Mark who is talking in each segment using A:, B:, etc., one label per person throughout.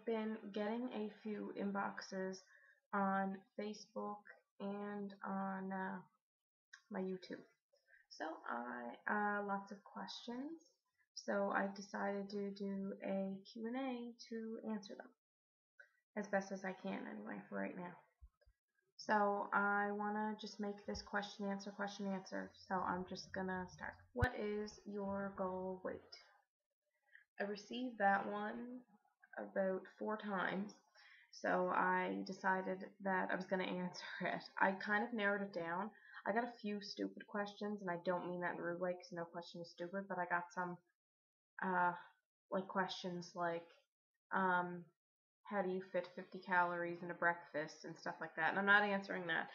A: been getting a few inboxes on Facebook and on my YouTube. So lots of questions. So I decided to do a Q&A to answer them as best as I can anyway for right now. So I want to just make this question answer. So I'm just going to start. What is your goal weight? I received that one about 4 times. So I decided that I was going to answer it. I kind of narrowed it down. I got a few stupid questions, and I don't mean that in a rude way because no question is stupid, but I got some like questions like how do you fit 50 calories in a breakfast and stuff like that. And I'm not answering that.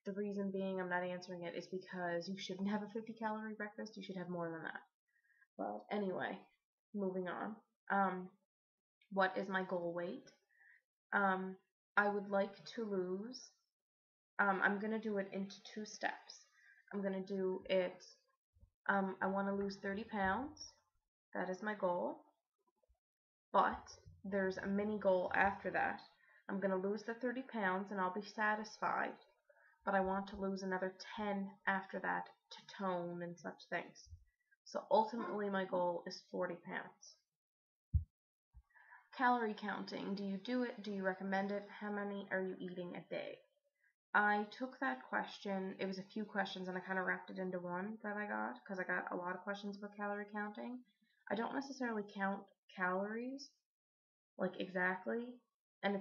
A: The reason being I'm not answering it is because you shouldn't have a 50-calorie breakfast. You should have more than that. But anyway, moving on. What is my goal weight? I would like to lose, I'm going to do it into 2 steps. I'm going to do it, I want to lose 30 pounds. That is my goal. But there's a mini goal after that. I'm going to lose the 30 pounds and I'll be satisfied. But I want to lose another 10 after that to tone and such things. So ultimately my goal is 40 pounds. Calorie counting. Do you do it? Do you recommend it? How many are you eating a day? I took that question, it was a few questions, and I kind of wrapped it into one that I got, because I got a lot of questions about calorie counting. I don't necessarily count calories, like exactly, and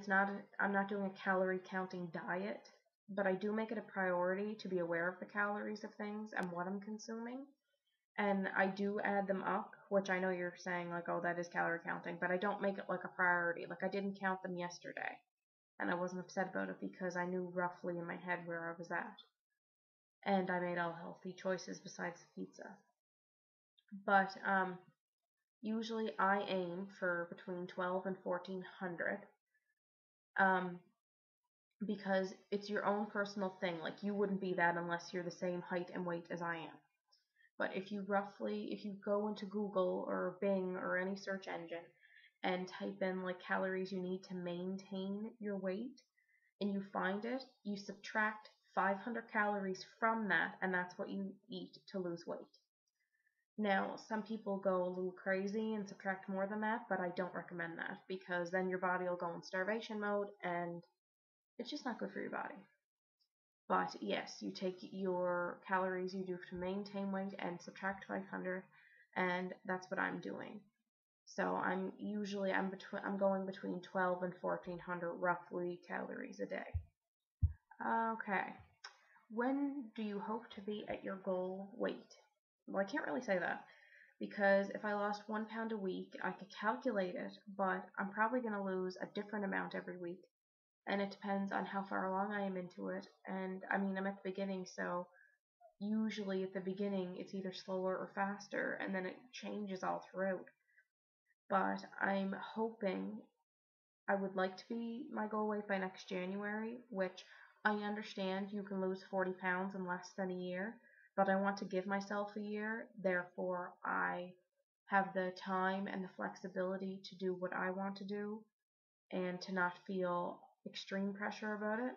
A: I'm not doing a calorie counting diet, but I do make it a priority to be aware of the calories of things and what I'm consuming. And I do add them up, which I know you're saying like, oh, that is calorie counting, but I don't make it like a priority. Like I didn't count them yesterday, and I wasn't upset about it because I knew roughly in my head where I was at. And I made all healthy choices besides the pizza. But usually I aim for between 12 and 1400 because it's your own personal thing. Like you wouldn't be that unless you're the same height and weight as I am. But if you go into Google or Bing or any search engine and type in like calories you need to maintain your weight and you find it, you subtract 500 calories from that, and that's what you eat to lose weight. Now, some people go a little crazy and subtract more than that, but I don't recommend that because then your body will go in starvation mode and it's just not good for your body. But yes, you take your calories you do to maintain weight and subtract 500, and that's what I'm doing. So I'm going between 12 and 1400 roughly calories a day. Okay. When do you hope to be at your goal weight? Well, I can't really say that because if I lost 1 pound a week, I could calculate it, but I'm probably going to lose a different amount every week. And it depends on how far along I am into it. And I mean, I'm at the beginning, so usually at the beginning it's either slower or faster, and then it changes all throughout. But I'm hoping I would like to be my goal weight by next January, which I understand you can lose 40 pounds in less than a year, but I want to give myself a year, therefore I have the time and the flexibility to do what I want to do and to not feel extreme pressure about it,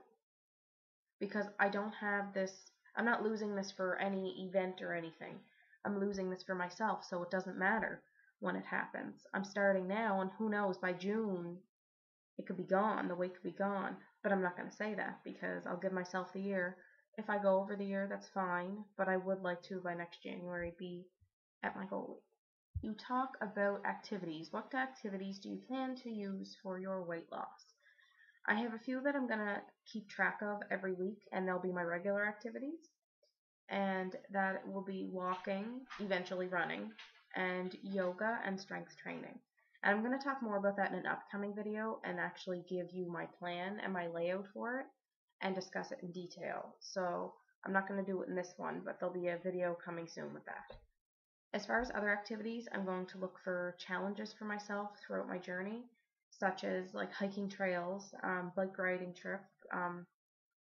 A: because I don't have this, I'm not losing this for any event or anything. I'm losing this for myself, so it doesn't matter when it happens. I'm starting now, and who knows, by June it could be gone, the weight could be gone, but I'm not going to say that because I'll give myself the year. If I go over the year, that's fine, but I would like to, by next January, be at my goal weight. You talk about activities. What activities do you plan to use for your weight loss? I have a few that I'm going to keep track of every week, and they'll be my regular activities. And that will be walking, eventually running, and yoga and strength training. And I'm going to talk more about that in an upcoming video and actually give you my plan and my layout for it and discuss it in detail. So I'm not going to do it in this one, but there'll be a video coming soon with that. As far as other activities, I'm going to look for challenges for myself throughout my journey, such as like hiking trails, bike riding trip,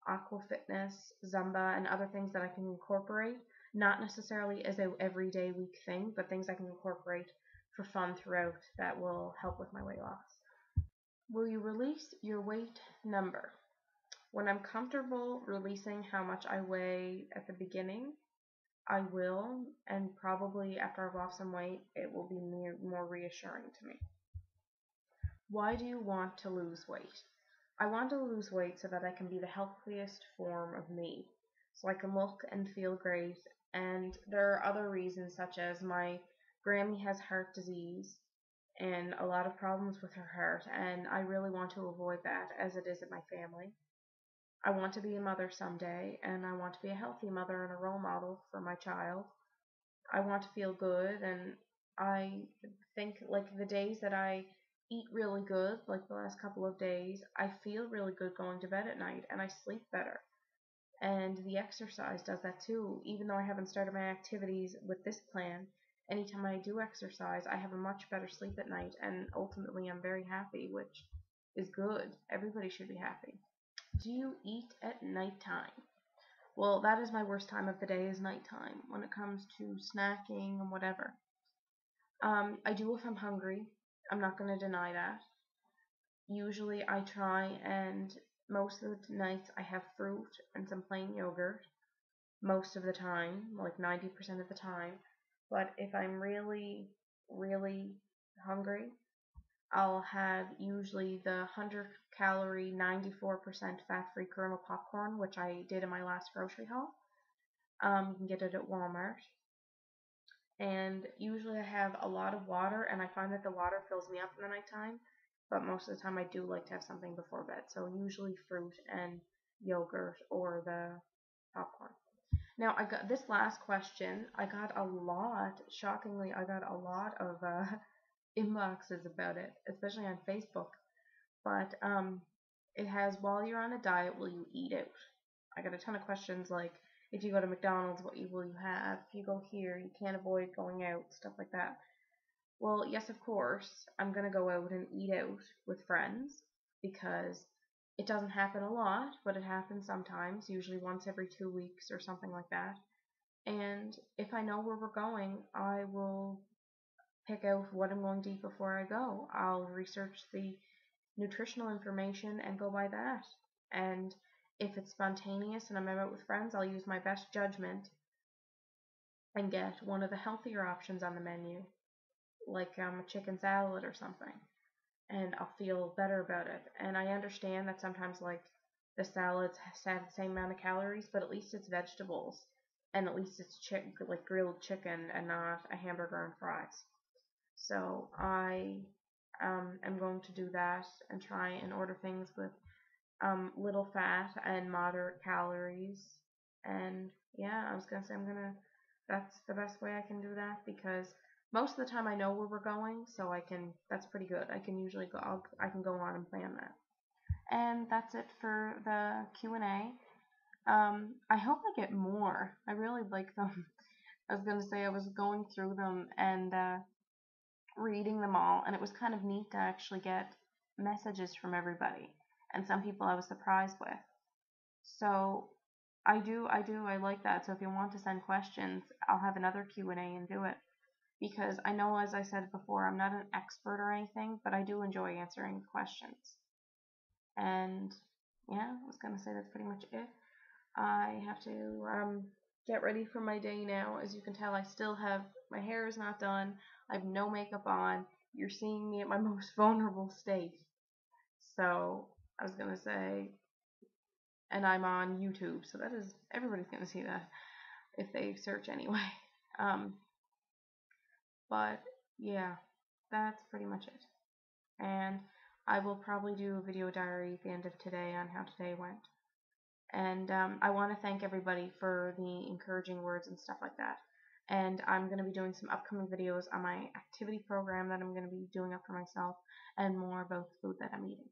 A: aqua fitness, Zumba, and other things that I can incorporate, not necessarily as a everyday week thing, but things I can incorporate for fun throughout that will help with my weight loss. Will you release your weight number? When I'm comfortable releasing how much I weigh at the beginning, I will, and probably after I've lost some weight, it will be more reassuring to me. Why do you want to lose weight? I want to lose weight so that I can be the healthiest form of me, so I can look and feel great. And there are other reasons, such as my Grammy has heart disease and a lot of problems with her heart, and I really want to avoid that as it is in my family. I want to be a mother someday, and I want to be a healthy mother and a role model for my child. I want to feel good, and I think like the days that I eat really good, like the last couple of days, I feel really good going to bed at night and I sleep better. And the exercise does that too. Even though I haven't started my activities with this plan, anytime I do exercise, I have a much better sleep at night, and ultimately I'm very happy, which is good. Everybody should be happy. Do you eat at nighttime? Well, that is my worst time of the day, is nighttime when it comes to snacking and whatever. I do if I'm hungry. I'm not going to deny that. Usually I try, and most of the nights I have fruit and some plain yogurt most of the time, like 90% of the time. But if I'm really, really hungry, I'll have usually the 100 calorie, 94% fat free kernel popcorn, which I did in my last grocery haul. You can get it at Walmart. And usually I have a lot of water, and I find that the water fills me up in the nighttime. But most of the time I do like to have something before bed. So usually fruit and yogurt or the popcorn. Now, I got this last question. I got a lot, shockingly, I got a lot of inboxes about it, especially on Facebook. But it has, while you're on a diet, will you eat out? I got a ton of questions like, if you go to McDonald's, what will you have? If you go here, you can't avoid going out, stuff like that. Well, yes, of course, I'm going to go out and eat out with friends because it doesn't happen a lot, but it happens sometimes, usually once every 2 weeks or something like that. And if I know where we're going, I will pick out what I'm going to eat before I go. I'll research the nutritional information and go by that. And if it's spontaneous and I'm out with friends, I'll use my best judgment and get one of the healthier options on the menu, like a chicken salad or something, and I'll feel better about it. And I understand that sometimes like the salads have the same amount of calories, but at least it's vegetables, and at least it's like grilled chicken and not a hamburger and fries. So I am going to do that and try and order things with little fat and moderate calories. And yeah, I was gonna say that's the best way I can do that because most of the time I know where we're going, so that's pretty good. I can usually I can go on and plan that. And that's it for the Q&A. I hope I get more. I really like them. I was gonna say I was going through them and reading them all, and it was kind of neat to actually get messages from everybody. And some people I was surprised with. So I like that. So if you want to send questions, I'll have another Q&A and do it. Because I know, as I said before, I'm not an expert or anything, but I do enjoy answering questions. And yeah, I was gonna say that's pretty much it. I have to get ready for my day now. As you can tell, I still have my hair is not done. I have no makeup on. You're seeing me at my most vulnerable state. So I was gonna say, and I'm on YouTube, so that is everybody's gonna see that if they search anyway. Um, but yeah, that's pretty much it. And I will probably do a video diary at the end of today on how today went. And I want to thank everybody for the encouraging words and stuff like that. And I'm going to be doing some upcoming videos on my activity program that I'm going to be doing up for myself and more about the food that I'm eating.